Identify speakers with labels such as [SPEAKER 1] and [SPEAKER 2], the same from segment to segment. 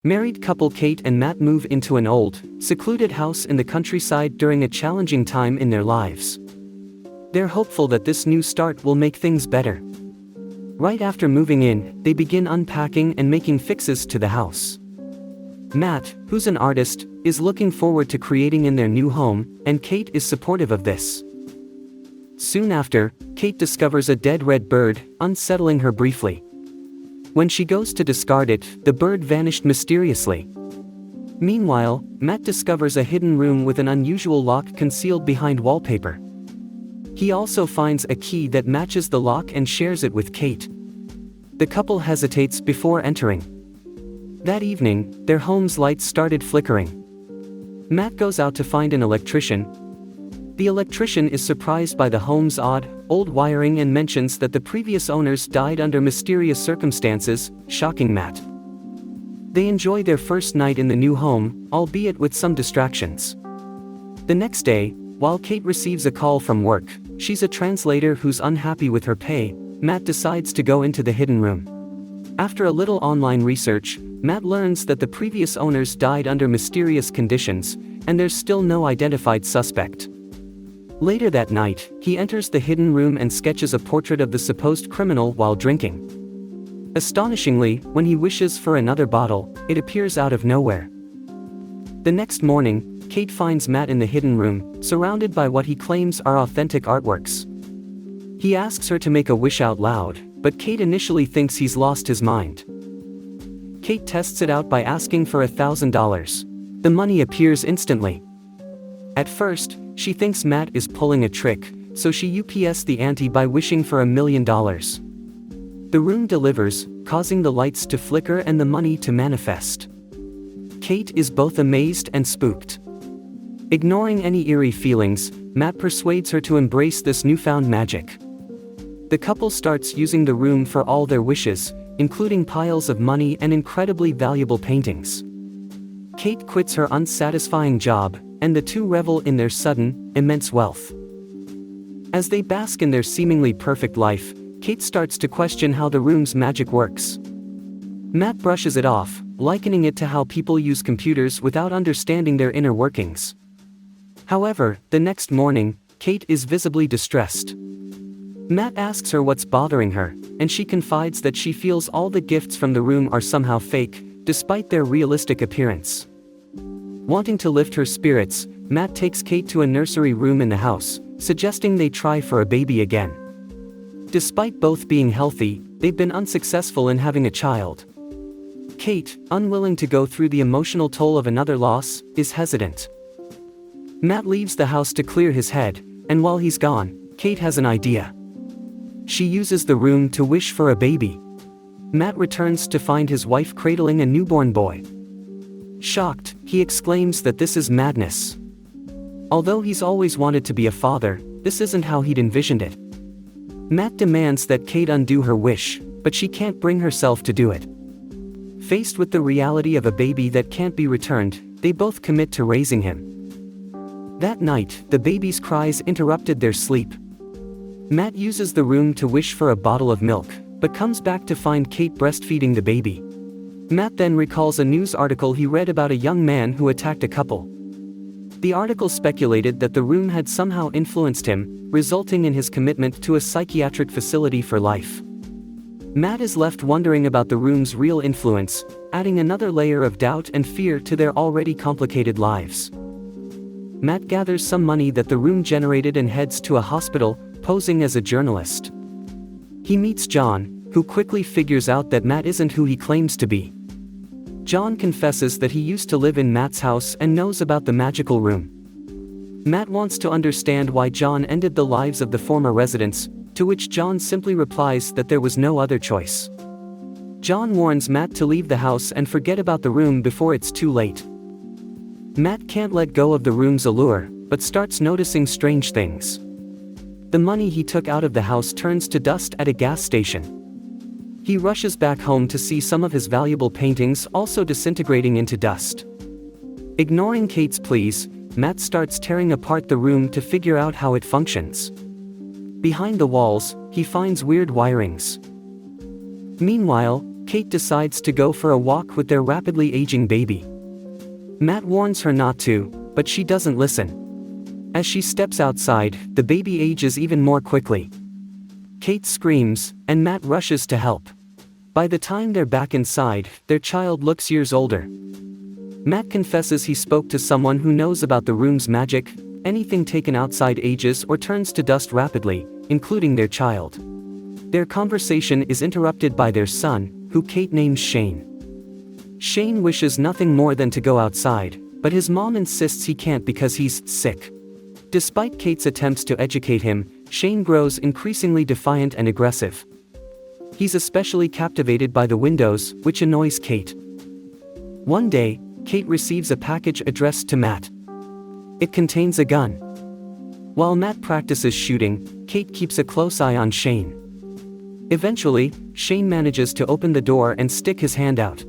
[SPEAKER 1] Married couple Kate and Matt move into an old, secluded house in the countryside during a challenging time in their lives. They're hopeful that this new start will make things better. Right after moving in, they begin unpacking and making fixes to the house. Matt, who's an artist, is looking forward to creating in their new home, and Kate is supportive of this. Soon after, Kate discovers a dead red bird, unsettling her briefly. When she goes to discard it, the bird vanished mysteriously. Meanwhile, Matt discovers a hidden room with an unusual lock concealed behind wallpaper. He also finds a key that matches the lock and shares it with Kate. The couple hesitates before entering. That evening, their home's lights started flickering. Matt goes out to find an electrician. The electrician is surprised by the home's odd, old wiring and mentions that the previous owners died under mysterious circumstances, shocking Matt. They enjoy their first night in the new home, albeit with some distractions. The next day, while Kate receives a call from work, she's a translator who's unhappy with her pay. Matt decides to go into the hidden room. After a little online research, Matt learns that the previous owners died under mysterious conditions, and there's still no identified suspect. Later that night, he enters the hidden room and sketches a portrait of the supposed criminal while drinking. Astonishingly, when he wishes for another bottle, it appears out of nowhere. The next morning, Kate finds Matt in the hidden room, surrounded by what he claims are authentic artworks. He asks her to make a wish out loud, but Kate initially thinks he's lost his mind. Kate tests it out by asking for $1,000. The money appears instantly. At first, she thinks Matt is pulling a trick, so she ups the ante by wishing for $1 million. The room delivers, causing the lights to flicker and the money to manifest. Kate is both amazed and spooked. Ignoring any eerie feelings, Matt persuades her to embrace this newfound magic. The couple starts using the room for all their wishes, including piles of money and incredibly valuable paintings. Kate quits her unsatisfying job, and the two revel in their sudden, immense wealth. As they bask in their seemingly perfect life, Kate starts to question how the room's magic works. Matt brushes it off, likening it to how people use computers without understanding their inner workings. However, the next morning, Kate is visibly distressed. Matt asks her what's bothering her, and she confides that she feels all the gifts from the room are somehow fake, despite their realistic appearance. Wanting to lift her spirits, Matt takes Kate to a nursery room in the house, suggesting they try for a baby again. Despite both being healthy, they've been unsuccessful in having a child. Kate, unwilling to go through the emotional toll of another loss, is hesitant. Matt leaves the house to clear his head, and while he's gone, Kate has an idea. She uses the room to wish for a baby. Matt returns to find his wife cradling a newborn boy. Shocked, he exclaims that this is madness. Although he's always wanted to be a father, this isn't how he'd envisioned it. Matt demands that Kate undo her wish, but she can't bring herself to do it. Faced with the reality of a baby that can't be returned, they both commit to raising him. That night, the baby's cries interrupted their sleep. Matt uses the room to wish for a bottle of milk, but comes back to find Kate breastfeeding the baby. Matt then recalls a news article he read about a young man who attacked a couple. The article speculated that the room had somehow influenced him, resulting in his commitment to a psychiatric facility for life. Matt is left wondering about the room's real influence, adding another layer of doubt and fear to their already complicated lives. Matt gathers some money that the room generated and heads to a hospital, posing as a journalist. He meets John, who quickly figures out that Matt isn't who he claims to be. John confesses that he used to live in Matt's house and knows about the magical room. Matt wants to understand why John ended the lives of the former residents, to which John simply replies that there was no other choice. John warns Matt to leave the house and forget about the room before it's too late. Matt can't let go of the room's allure, but starts noticing strange things. The money he took out of the house turns to dust at a gas station. He rushes back home to see some of his valuable paintings also disintegrating into dust. Ignoring Kate's pleas, Matt starts tearing apart the room to figure out how it functions. Behind the walls, he finds weird wirings. Meanwhile, Kate decides to go for a walk with their rapidly aging baby. Matt warns her not to, but she doesn't listen. As she steps outside, the baby ages even more quickly. Kate screams, and Matt rushes to help. By the time they're back inside, their child looks years older. Matt confesses he spoke to someone who knows about the room's magic. Anything taken outside ages or turns to dust rapidly, including their child. Their conversation is interrupted by their son, who Kate names Shane. Shane wishes nothing more than to go outside, but his mom insists he can't because he's sick. Despite Kate's attempts to educate him, Shane grows increasingly defiant and aggressive. He's especially captivated by the windows, which annoys Kate. One day, Kate receives a package addressed to Matt. It contains a gun. While Matt practices shooting, Kate keeps a close eye on Shane. Eventually, Shane manages to open the door and stick his hand out.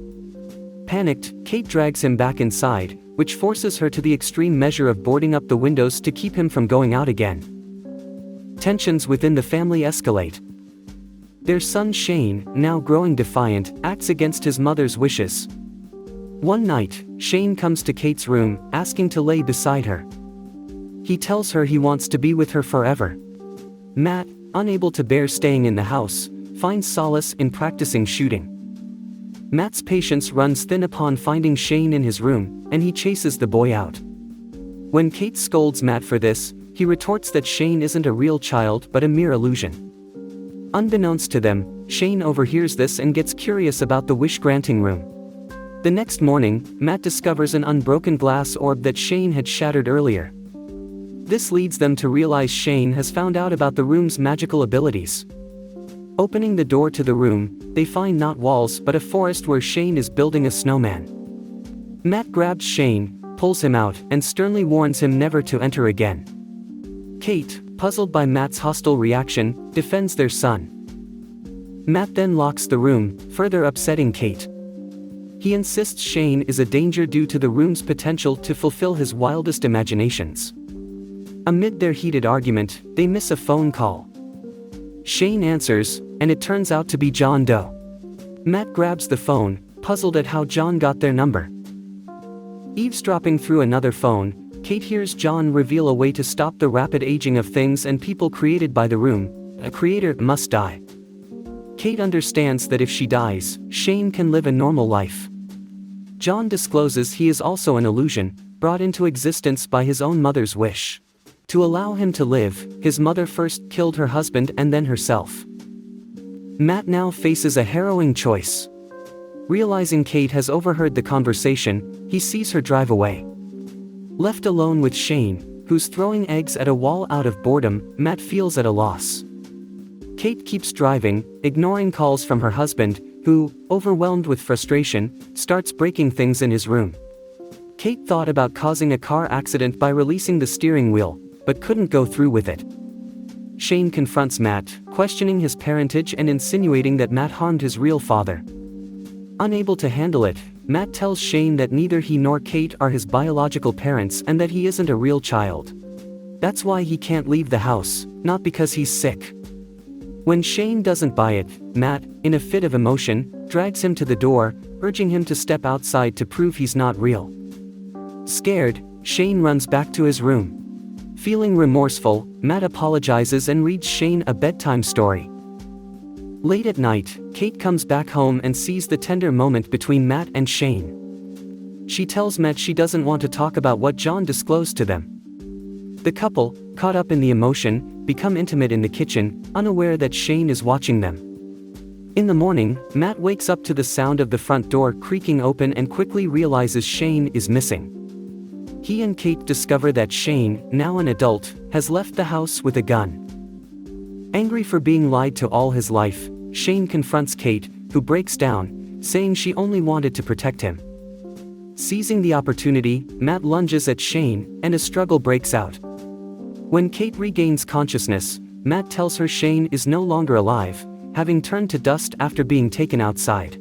[SPEAKER 1] Panicked, Kate drags him back inside, which forces her to the extreme measure of boarding up the windows to keep him from going out again. Tensions within the family escalate. Their son Shane, now growing defiant, acts against his mother's wishes. One night, Shane comes to Kate's room, asking to lay beside her. He tells her he wants to be with her forever. Matt, unable to bear staying in the house, finds solace in practicing shooting. Matt's patience runs thin upon finding Shane in his room, and he chases the boy out. When Kate scolds Matt for this, he retorts that Shane isn't a real child but a mere illusion. Unbeknownst to them, Shane overhears this and gets curious about the wish-granting room. The next morning, Matt discovers an unbroken glass orb that Shane had shattered earlier. This leads them to realize Shane has found out about the room's magical abilities. Opening the door to the room, they find not walls but a forest where Shane is building a snowman. Matt grabs Shane, pulls him out, and sternly warns him never to enter again. Kate, puzzled by Matt's hostile reaction, defends their son. Matt then locks the room, further upsetting Kate. He insists Shane is a danger due to the room's potential to fulfill his wildest imaginations. Amid their heated argument, they miss a phone call. Shane answers, and it turns out to be John Doe. Matt grabs the phone, puzzled at how John got their number. Eavesdropping through another phone, Kate hears John reveal a way to stop the rapid aging of things and people created by the room. A creator must die. Kate understands that if she dies, Shane can live a normal life. John discloses he is also an illusion, brought into existence by his own mother's wish. To allow him to live, his mother first killed her husband and then herself. Matt now faces a harrowing choice. Realizing Kate has overheard the conversation, he sees her drive away. Left alone with Shane, who's throwing eggs at a wall out of boredom, Matt feels at a loss. Kate keeps driving, ignoring calls from her husband, who, overwhelmed with frustration, starts breaking things in his room. Kate thought about causing a car accident by releasing the steering wheel, but couldn't go through with it. Shane confronts Matt, questioning his parentage and insinuating that Matt harmed his real father. Unable to handle it, Matt tells Shane that neither he nor Kate are his biological parents and that he isn't a real child. That's why he can't leave the house, not because he's sick. When Shane doesn't buy it, Matt, in a fit of emotion, drags him to the door, urging him to step outside to prove he's not real. Scared, Shane runs back to his room. Feeling remorseful, Matt apologizes and reads Shane a bedtime story. Late at night, Kate comes back home and sees the tender moment between Matt and Shane. She tells Matt she doesn't want to talk about what John disclosed to them. The couple, caught up in the emotion, become intimate in the kitchen, unaware that Shane is watching them. In the morning, Matt wakes up to the sound of the front door creaking open and quickly realizes Shane is missing. He and Kate discover that Shane, now an adult, has left the house with a gun. Angry for being lied to all his life, Shane confronts Kate, who breaks down, saying she only wanted to protect him. Seizing the opportunity, Matt lunges at Shane, and a struggle breaks out. When Kate regains consciousness, Matt tells her Shane is no longer alive, having turned to dust after being taken outside.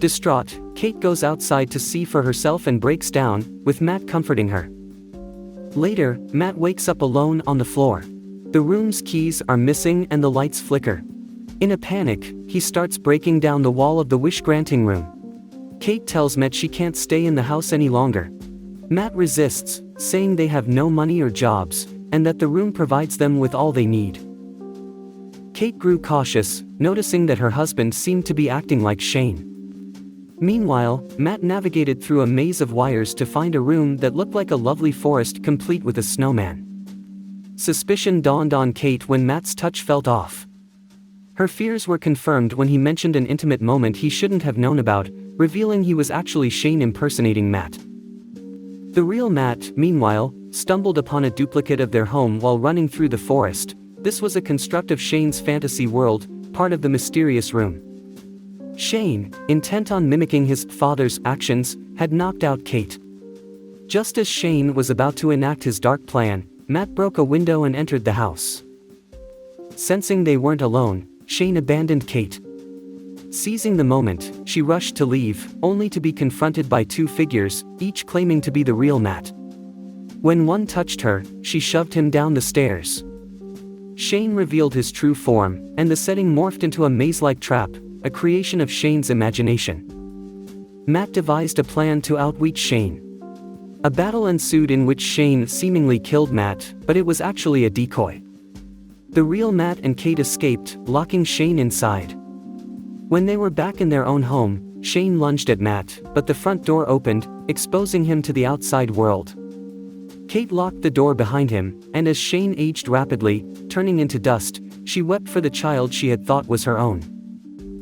[SPEAKER 1] Distraught, Kate goes outside to see for herself and breaks down, with Matt comforting her. Later, Matt wakes up alone on the floor. The room's keys are missing and the lights flicker. In a panic, he starts breaking down the wall of the wish-granting room. Kate tells Matt she can't stay in the house any longer. Matt resists, saying they have no money or jobs, and that the room provides them with all they need. Kate grew cautious, noticing that her husband seemed to be acting like Shane. Meanwhile, Matt navigated through a maze of wires to find a room that looked like a lovely forest complete with a snowman. Suspicion dawned on Kate when Matt's touch felt off. Her fears were confirmed when he mentioned an intimate moment he shouldn't have known about, revealing he was actually Shane impersonating Matt. The real Matt, meanwhile, stumbled upon a duplicate of their home while running through the forest. This was a construct of Shane's fantasy world, part of the mysterious room. Shane, intent on mimicking his father's actions, had knocked out Kate. Just as Shane was about to enact his dark plan, Matt broke a window and entered the house. Sensing they weren't alone, Shane abandoned Kate. Seizing the moment, she rushed to leave, only to be confronted by two figures, each claiming to be the real Matt. When one touched her, she shoved him down the stairs. Shane revealed his true form, and the setting morphed into a maze-like trap, a creation of Shane's imagination. Matt devised a plan to outwit Shane. A battle ensued in which Shane seemingly killed Matt, but it was actually a decoy. The real Matt and Kate escaped, locking Shane inside. When they were back in their own home, Shane lunged at Matt, but the front door opened, exposing him to the outside world. Kate locked the door behind him, and as Shane aged rapidly, turning into dust, she wept for the child she had thought was her own.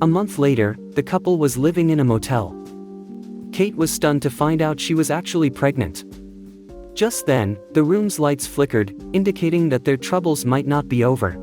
[SPEAKER 1] A month later, the couple was living in a motel. Kate was stunned to find out she was actually pregnant. Just then, the room's lights flickered, indicating that their troubles might not be over.